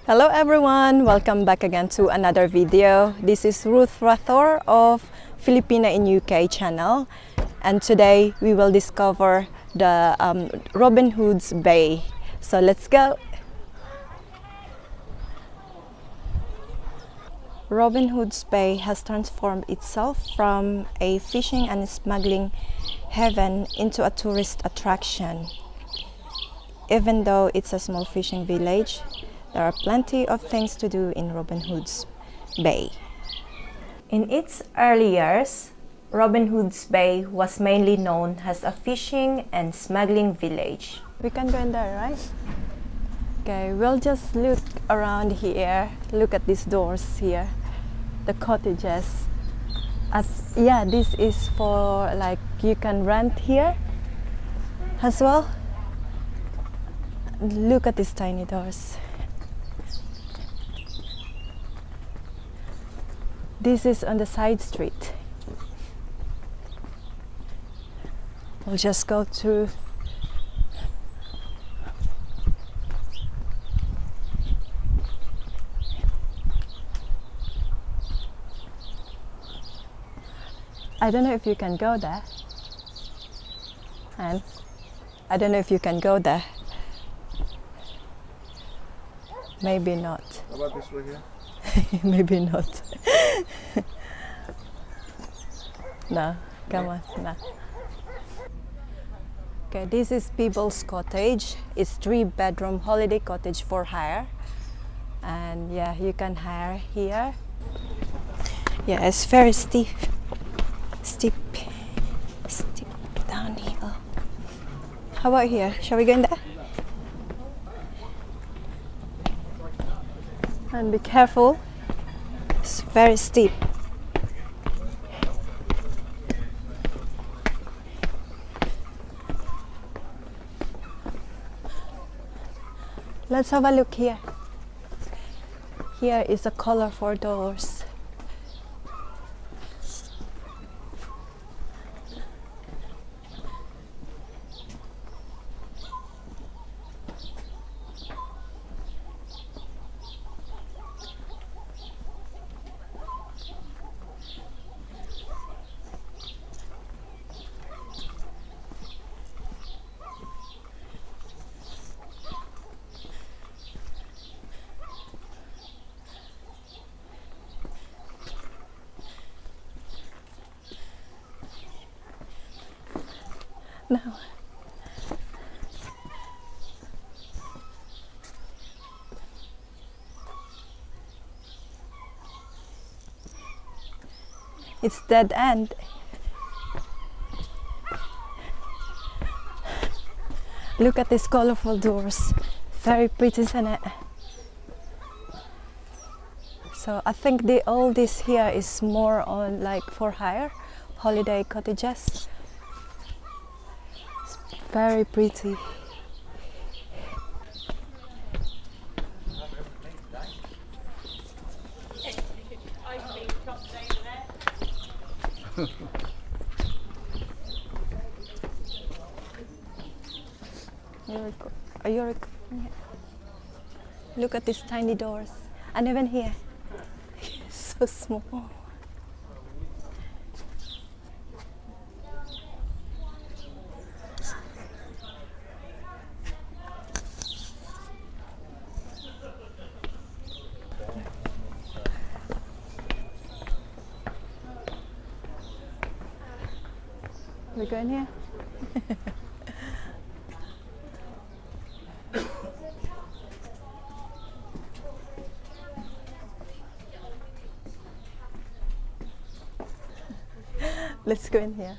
Hello everyone, welcome back again to another video. This is Ruth Rathor of Filipina in UK channel, and today we will discover the Robin Hood's Bay. So let's go. Robin Hood's Bay has transformed itself from a fishing and smuggling haven into a tourist attraction. Even though it's a small fishing village, there are plenty of things to do in Robin Hood's Bay. In its early years, Robin Hood's Bay was mainly known as a fishing and smuggling village. We can go in there, right? Okay, we'll just look around here. Look at these doors here, the cottages. Yeah, this is for like you can rent here as well. Look at these tiny doors. This is on the side street. We'll just go through. I don't know if you can go there. And I don't know if you can go there. Maybe not. How about this way here? Maybe not. No, come on, no. Okay, this is People's Cottage. It's 3-bedroom holiday cottage for hire. And yeah, you can hire here. Yeah, it's very steep downhill. How about here? Shall we go in there? And be careful, it's very steep. Let's have a look here. Here is a colorful doors. No. It's dead end. Look at these colorful doors. Very pretty, isn't it? So I think all this here is more on like for hire, holiday cottages. Very pretty. Look at these tiny doors, and even here, so small. We go in here? Let's go in here.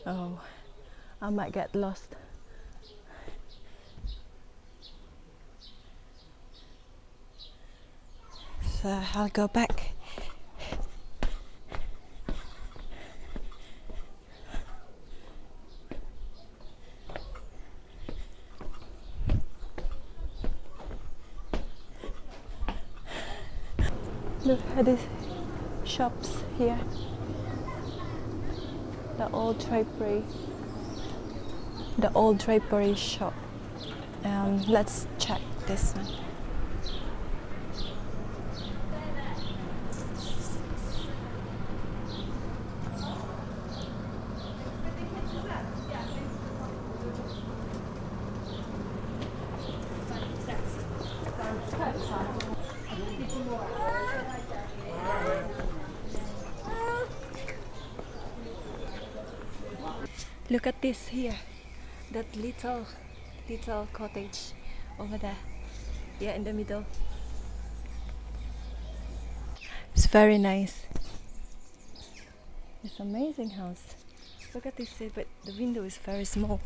Oh, I might get lost. So I'll go back. Look at these shops here. The old drapery shop. Let's check this one. Look at this here, that little cottage over there, yeah, in the middle. It's very nice. It's an amazing house. Look at this, but the window is very small.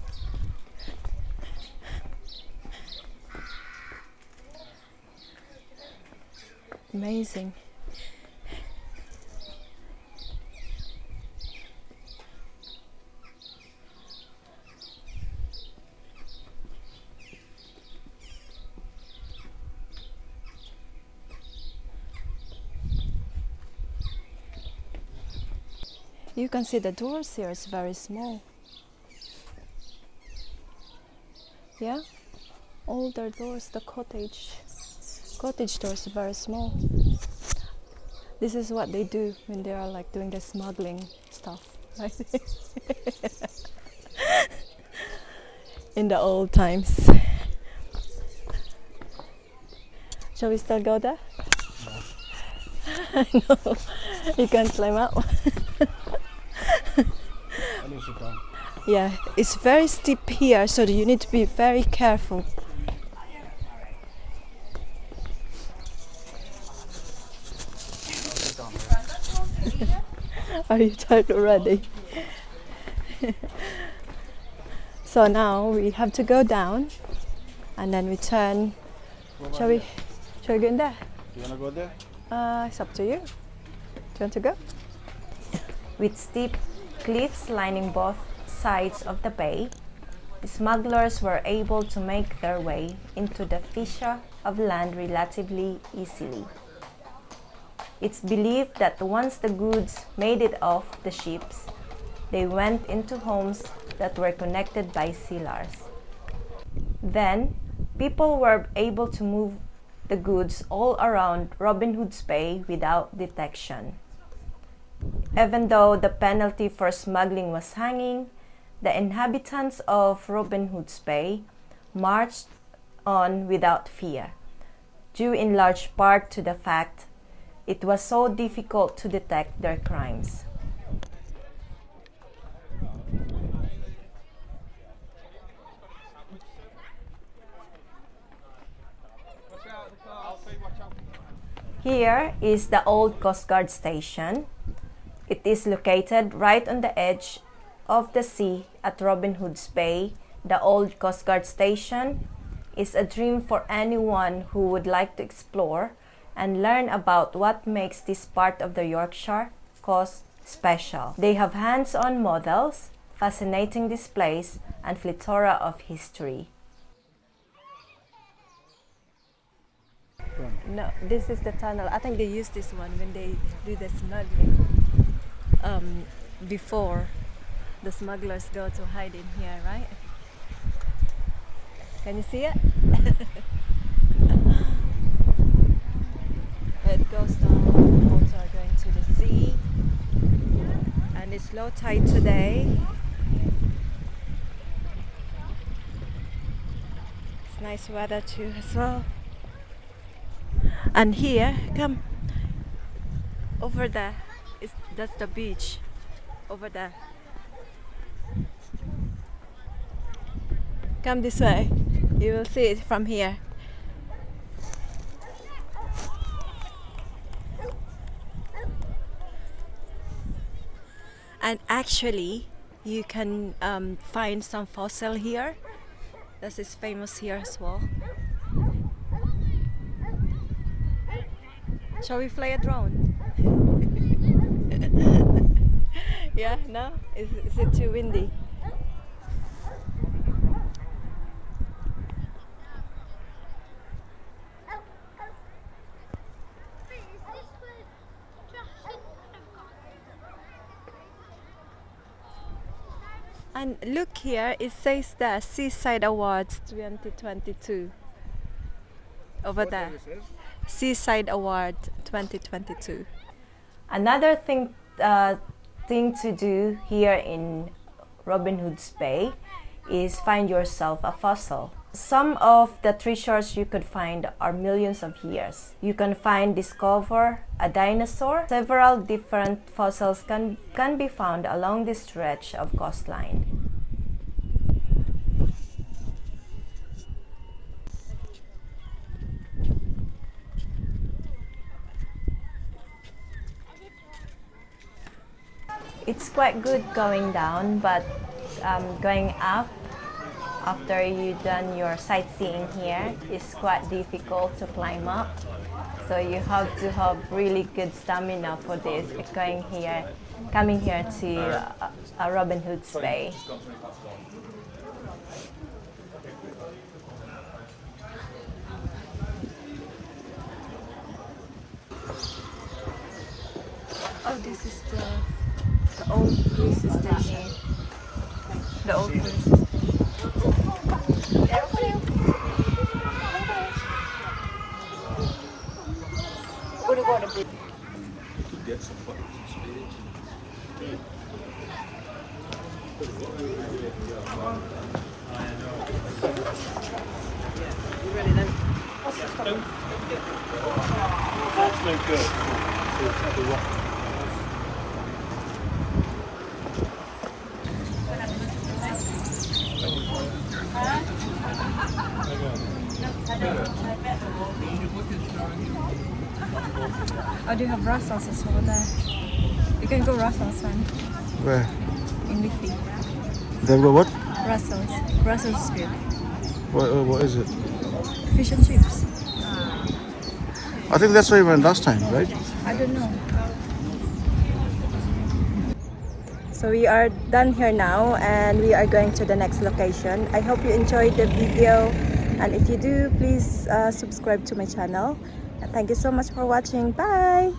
Amazing. You can see the doors here is very small. Yeah, all the doors, the cottage doors are very small. This is what they do when they are like doing the smuggling stuff, right? In the old times. Shall we still go there? No, you can't climb up. Yeah, it's very steep here, so you need to be very careful. Are you tired already? So now we have to go down and then we turn. Shall we go in there? Do you want to go there? It's up to you. Do you want to go? With steep cliffs lining both sides of the bay, the smugglers were able to make their way into the fissure of land relatively easily. It's believed that once the goods made it off the ships, they went into homes that were connected by cellars. Then, people were able to move the goods all around Robin Hood's Bay without detection. Even though the penalty for smuggling was hanging, the inhabitants of Robin Hood's Bay marched on without fear, due in large part to the fact it was so difficult to detect their crimes. Here is the old Coast Guard station. It is located right on the edge of the sea at Robin Hood's Bay. The old Coast Guard station is a dream for anyone who would like to explore and learn about what makes this part of the Yorkshire coast special. They have hands-on models, fascinating displays, and plethora of history. No, this is the tunnel. I think they use this one when they do the smuggling. Before the smugglers go to hide in here, right? Can you see it? It goes down, water going to the sea, and it's low tide today. It's nice weather too as well. And here, come over there. That's the beach over there. Come this way. You will see it from here. And actually, you can find some fossil here. This is famous here as well. Shall we fly a drone? Yeah, no? Is it too windy? And look here, it says there Seaside Awards 2022. Over there. Seaside Award 2022. Another thing to do here in Robin Hood's Bay is find yourself a fossil. Some of the treasures you could find are millions of years. You can discover a dinosaur. Several different fossils can be found along this stretch of coastline. It's quite good going down, but going up after you've done your sightseeing here is quite difficult to climb up. So you have to have really good stamina for this, coming here to Robin Hood's Bay. Oh, this is the old police station. The old police station. Get some footage and speed. You ready then? That's no good. Oh, do you have Russell's as well there? You can go Russell's one. Where? In Whitby. They've got what? Russell's good. What is it? Fish and chips. I think that's where we went last time, right? I don't know. So we are done here now and we are going to the next location. I hope you enjoyed the video, and if you do, please subscribe to my channel. And thank you so much for watching. Bye!